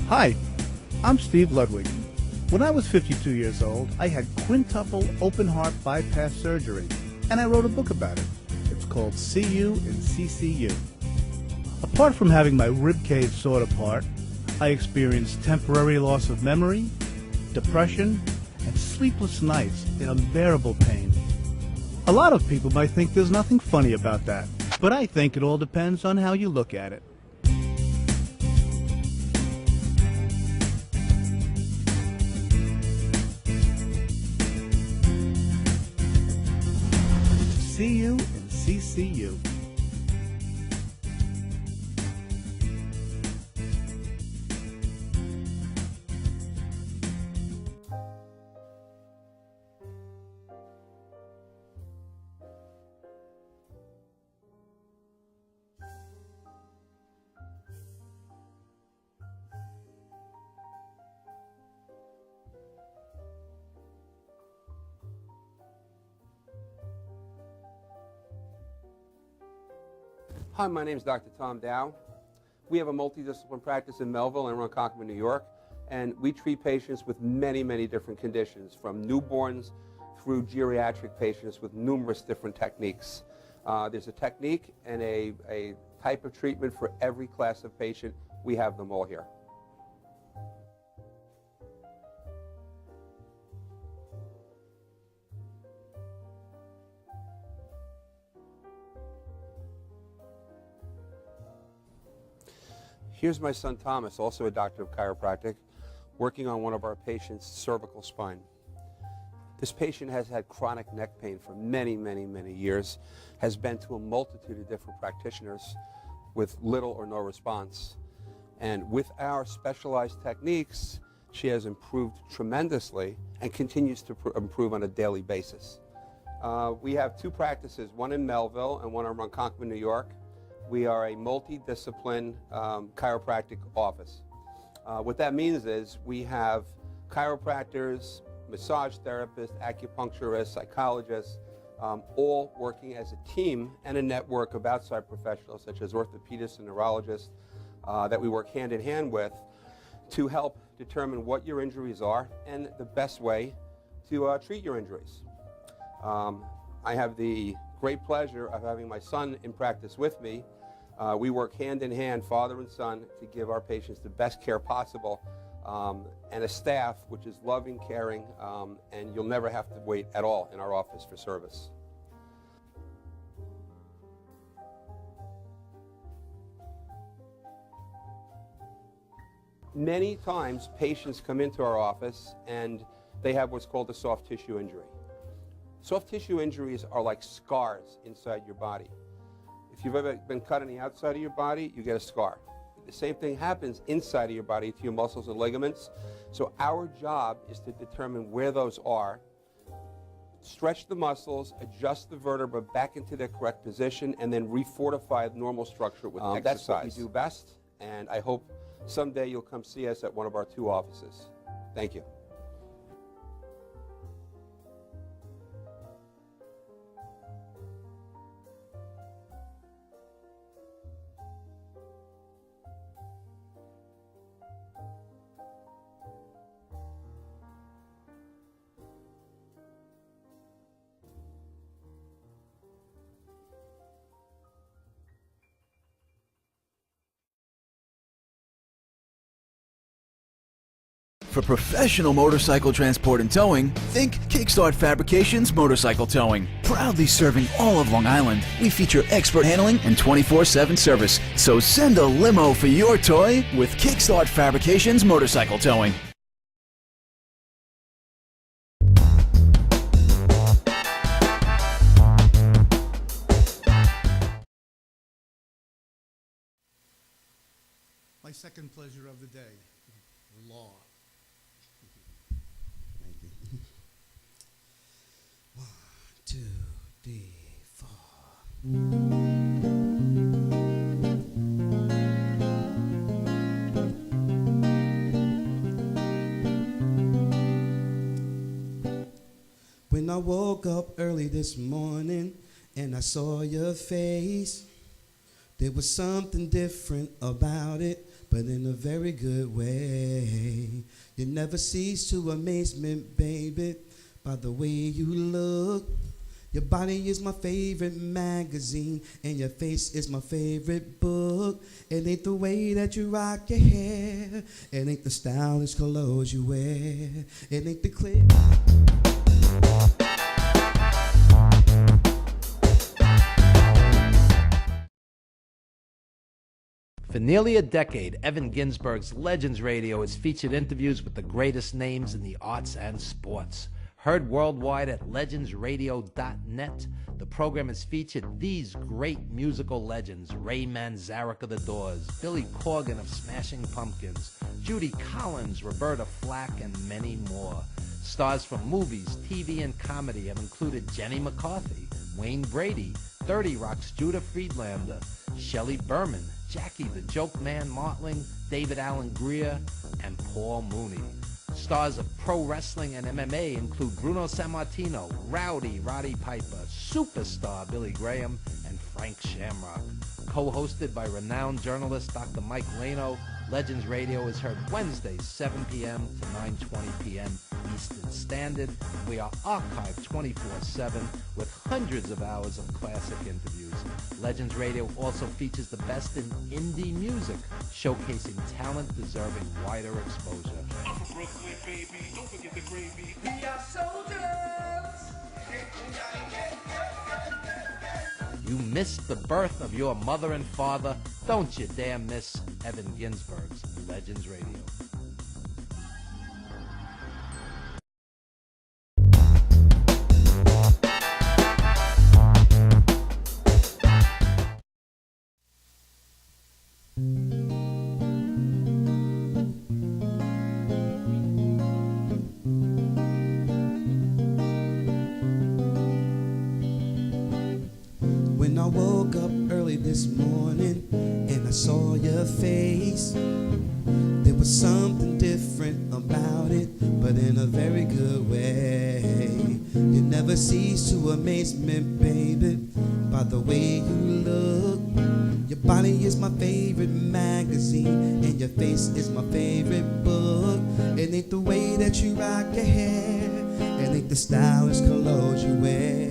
Hi, I'm Steve Ludwig. When I was 52 years old, I had quintuple open heart bypass surgery, and I wrote a book about it. It's called See You in CCU. Apart from having my rib cage sawed apart, I experienced temporary loss of memory, depression, and sleepless nights in unbearable pain. A lot of people might think there's nothing funny about that, but I think it all depends on how you look at it. See you in CCU. Hi, my name is Dr. Tom Dow. We have a multidiscipline practice in Melville and Ronkonkoma, New York, and we treat patients with many, many different conditions, from newborns through geriatric patients with numerous different techniques. There's a technique and a type of treatment for every class of patient. We have them all here. Here's my son Thomas, also a doctor of chiropractic, working on one of our patients' cervical spine. This patient has had chronic neck pain for many, many, many years, has been to a multitude of different practitioners with little or no response. And with our specialized techniques, she has improved tremendously and continues to improve on a daily basis. We have two practices, one in Melville and one in Ronkonkoma, New York. We are a multidiscipline chiropractic office. What that means is we have chiropractors, massage therapists, acupuncturists, psychologists, all working as a team and a network of outside professionals such as orthopedists and neurologists that we work hand in hand with to help determine what your injuries are and the best way to treat your injuries. I have the great pleasure of having my son in practice with me. We work hand in hand, father and son, to give our patients the best care possible, and a staff which is loving, caring, and you'll never have to wait at all in our office for service. Many times patients come into our office and they have what's called a soft tissue injury. Soft tissue injuries are like scars inside your body. If you've ever been cut on the outside of your body, you get a scar. The same thing happens inside of your body to your muscles and ligaments. So our job is to determine where those are, stretch the muscles, adjust the vertebra back into their correct position, and then refortify the normal structure with exercise. That's what we do best, and I hope someday you'll come see us at one of our two offices. Thank you. For professional motorcycle transport and towing, think Kickstart Fabrications Motorcycle Towing. Proudly serving all of Long Island, we feature expert handling and 24/7 service. So send a limo for your toy with Kickstart Fabrications Motorcycle Towing. My second pleasure of the day, law. Thank you. 1, 2, 3, 4. When I woke up early this morning and I saw your face, There was something different about it, but in a very good way. You never cease to amaze me, baby, by the way you look. Your body is my favorite magazine, and your face is my favorite book. It ain't the way that you rock your hair, it ain't the stylish clothes you wear, it ain't the clear. For nearly a decade, Evan Ginsberg's Legends Radio has featured interviews with the greatest names in the arts and sports. Heard worldwide at legendsradio.net, the program has featured these great musical legends: Ray Manzarek of The Doors, Billy Corgan of Smashing Pumpkins, Judy Collins, Roberta Flack, and many more. Stars from movies, TV, and comedy have included Jenny McCarthy, Wayne Brady, 30 Rock's Judah Friedlander, Shelley Berman, Jackie the Joke Man Martling, David Allen Greer, and Paul Mooney. Stars of pro wrestling and MMA include Bruno Sammartino, Rowdy Roddy Piper, Superstar Billy Graham, and Frank Shamrock. Co-hosted by renowned journalist Dr. Mike Lano, Legends Radio is heard Wednesdays 7 p.m. to 9:20 p.m. Eastern Standard. We are archived 24/7 with hundreds of hours of classic interviews. Legends Radio also features the best in indie music, showcasing talent deserving wider exposure. I'm from Brooklyn, baby. Don't forget the gravy. We are soldiers. You missed the birth of your mother and father. Don't you dare miss Evan Ginsberg's Legends Radio. When I woke up early this morning and I saw your face, there was something different about it, but in a very good way. You never cease to amaze me, baby, by the way you look. Your body is my favorite magazine, and your face is my favorite book. It ain't the way that you rock your hair, it ain't the stylish clothes you wear,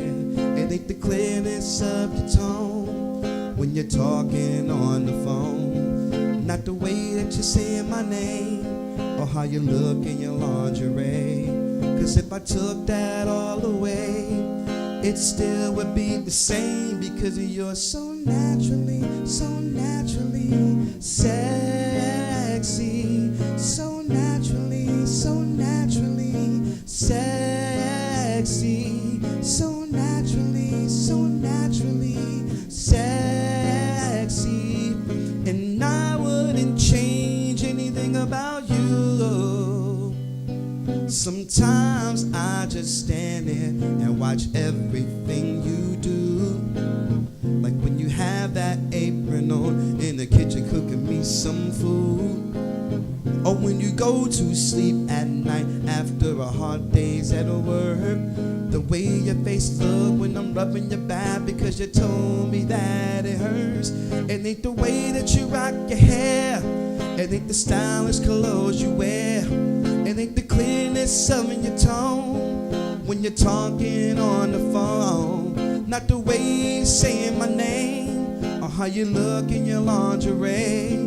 it ain't the clearness of your tone when you're talking on the phone. Not the way that you say my name or how you look in your lingerie. Cause if I took that all away, it still would be the same, because you're so naturally sexy. So naturally sexy. So naturally sexy. And I wouldn't change anything about you. Sometimes I just stand there and watch everything you do. Like when you have that apron on in the kitchen cooking me some food. Or when you go to sleep at night after a hard day's at work. The way your face look when I'm rubbing your back because you told me that it hurts. It ain't the way that you rock your hair, it ain't the stylish clothes you wear, it ain't the clearness of your tone when you're talking on the phone. Not the way you're saying my name or how you look in your lingerie.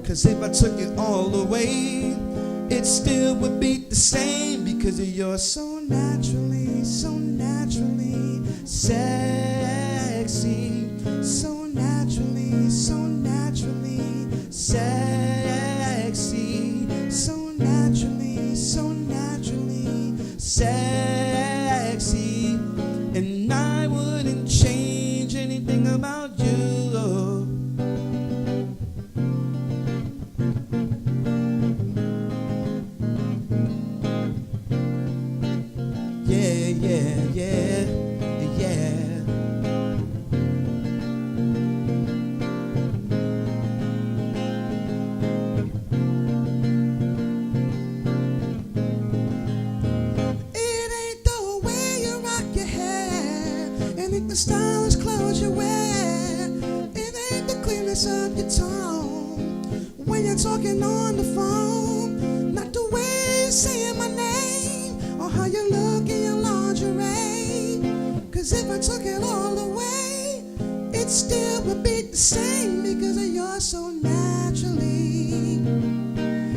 Cause if I took it all away, it still would be the same, because you're so naturally sexy. So naturally sexy. So naturally sexy. And I wouldn't change anything about you. Yeah. you're talking on the phone, not the way you're saying my name, or how you look in your lingerie. 'Cause if I took it all away, it still would be the same, because you're so naturally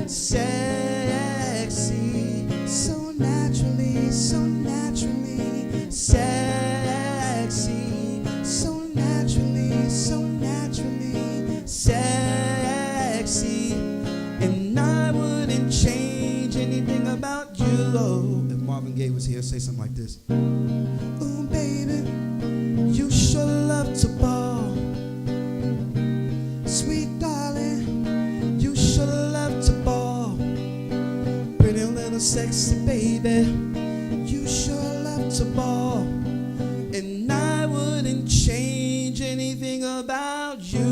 sexy, so naturally sexy, so naturally sexy, and I wouldn't change anything about you. Oh, if Marvin Gaye was here, say something like this. Oh, baby, you sure love to ball. Sweet darling, you sure love to ball. Pretty little sexy baby, you sure love to ball. And I wouldn't change anything about you.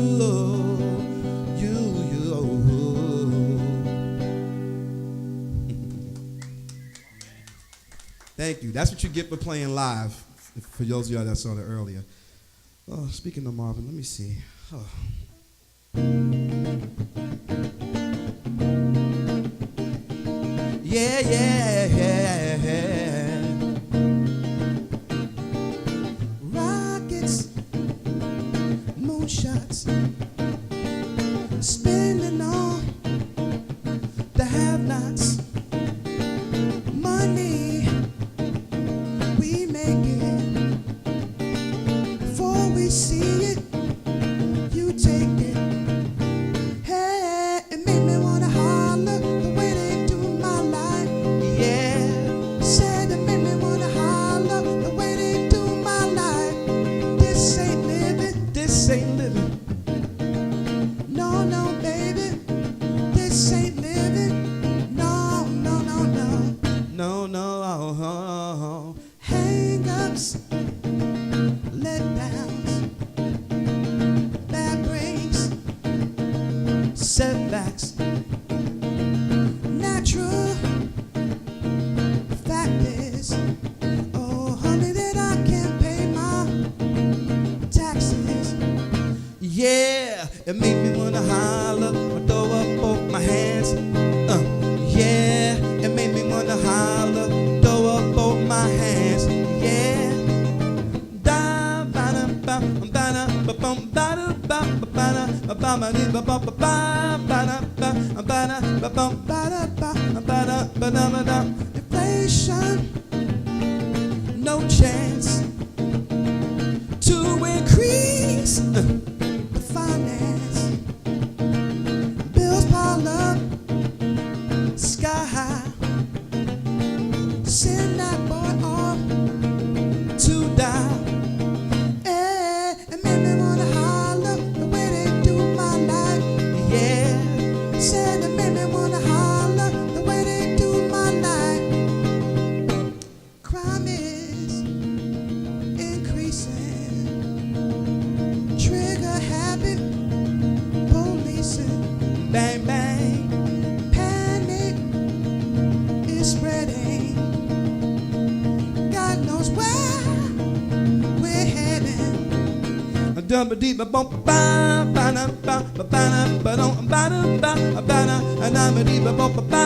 Thank you. That's what you get for playing live, for those of y'all that saw it earlier. Oh, speaking of Marvin, let me see. Oh. Yeah, yeah, yeah, yeah. Rockets, moonshots, spending on the have-nots. Money, we make it. Before we see it, you take it. Hey, it made me wanna holler the way they do my life. Yeah, said it made me wanna holler the way they do my life. This ain't living, this ain't living. No, no, baby, this ain't living. No, no, no, no, no, no. Hang-ups, letdowns, bad breaks, setbacks, natural fact is, oh honey, that I can't pay my taxes. Yeah, it made me wanna holler or throw up both my hands. Yeah, it made me wanna holler, throw up both my hands. Yeah. Da ba da ba ba da ba bum ba da ba ba da ba ba ba ba ba ba ba da ba ba da ba bum ba da ba ba da ba da ba da. Inflation, no chance to increase the finance. Bills pile up, sky high. Send that boy off to die. Eh, it made me wanna holler the way they do my life. Yeah, said it made me wanna holler the way they do my life. Crime is increasing. Trigger habit, policing. Bang, bang, panic is spreading. God knows where we're heading. Dubba dee ba bum ba ba na ba ba ba na ba dum ba da ba ba na and I'm a dee ba bum ba ba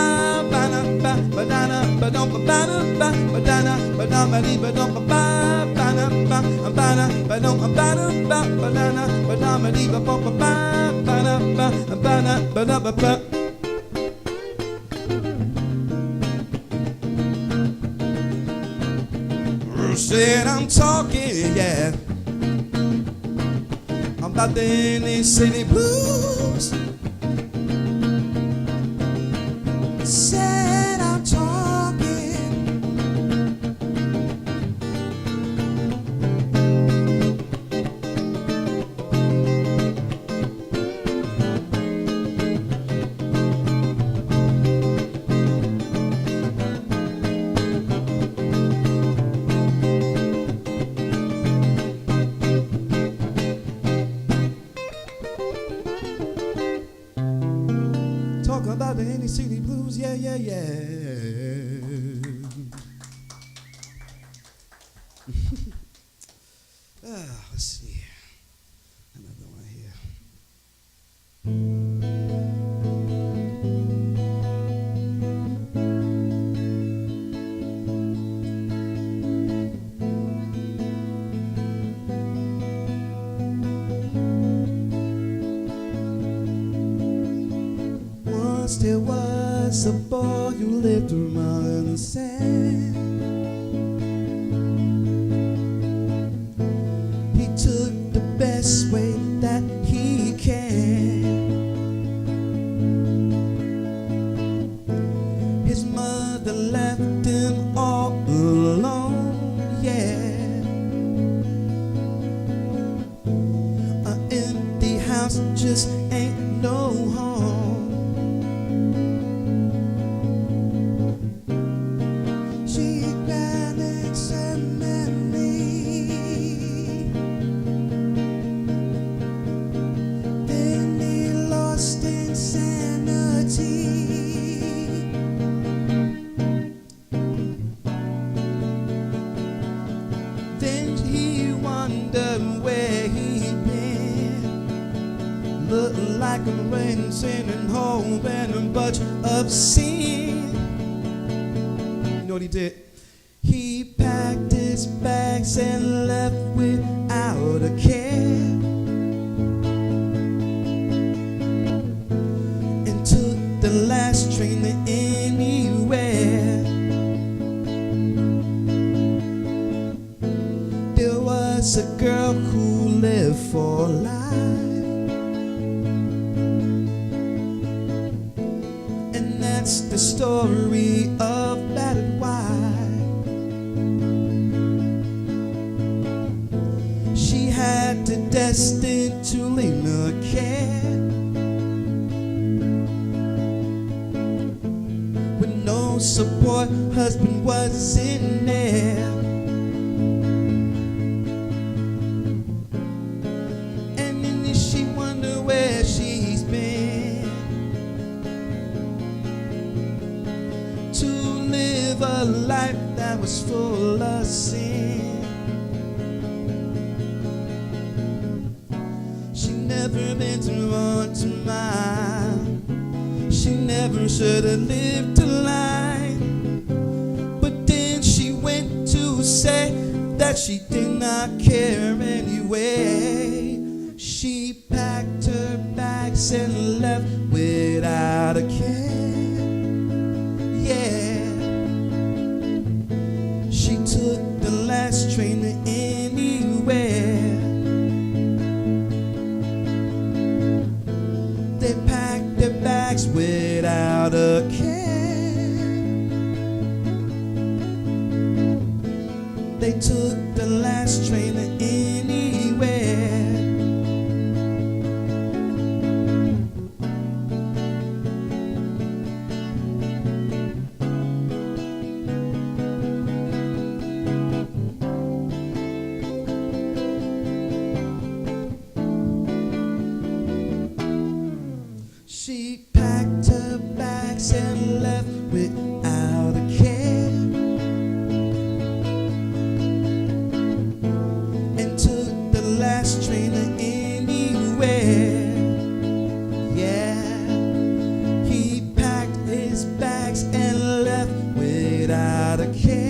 ba na ba ba da na ba dum ba ba da ba ba da na ba da ba dee ba dum ba ba ba na ba ba na ba dum ba da ba ba da na ba da ba dee ba bum ba ba ba na ba ba na ba da ba ba. Said I'm talking, yeah, about the inner city blues. Said I'm talking. Talking about the inner city blues, yeah, yeah, yeah. Let's see. Another one here. Once there was a boy who lived around the sand. He took the best way that he can. His mother left him all alone, yeah. An empty house just ain't no home. She panics and memory. Then he lost insanity. Then he wondered where he'd been. Looked like a rain, singing home and a bunch of sin. You know what he did? He packed his bags and left without a care. And took the last train to anywhere. There was a girl who lived for life, and that's the story of battered wife. She had the destined to leave no care, with no support, husband was in there. And then she wonder where she's been, to live a life that was full of sin. She never been to wrong to mine. She never should have lived a lie. But then she went to say that she did not care anyway. She packed her bags and left without a care. Yeah. She took the last train to anywhere. They packed their bags without a care. They took the last train to anywhere. She packed her bags and left without a care, and took the last train to anywhere. Yeah, he packed his bags and left without a care.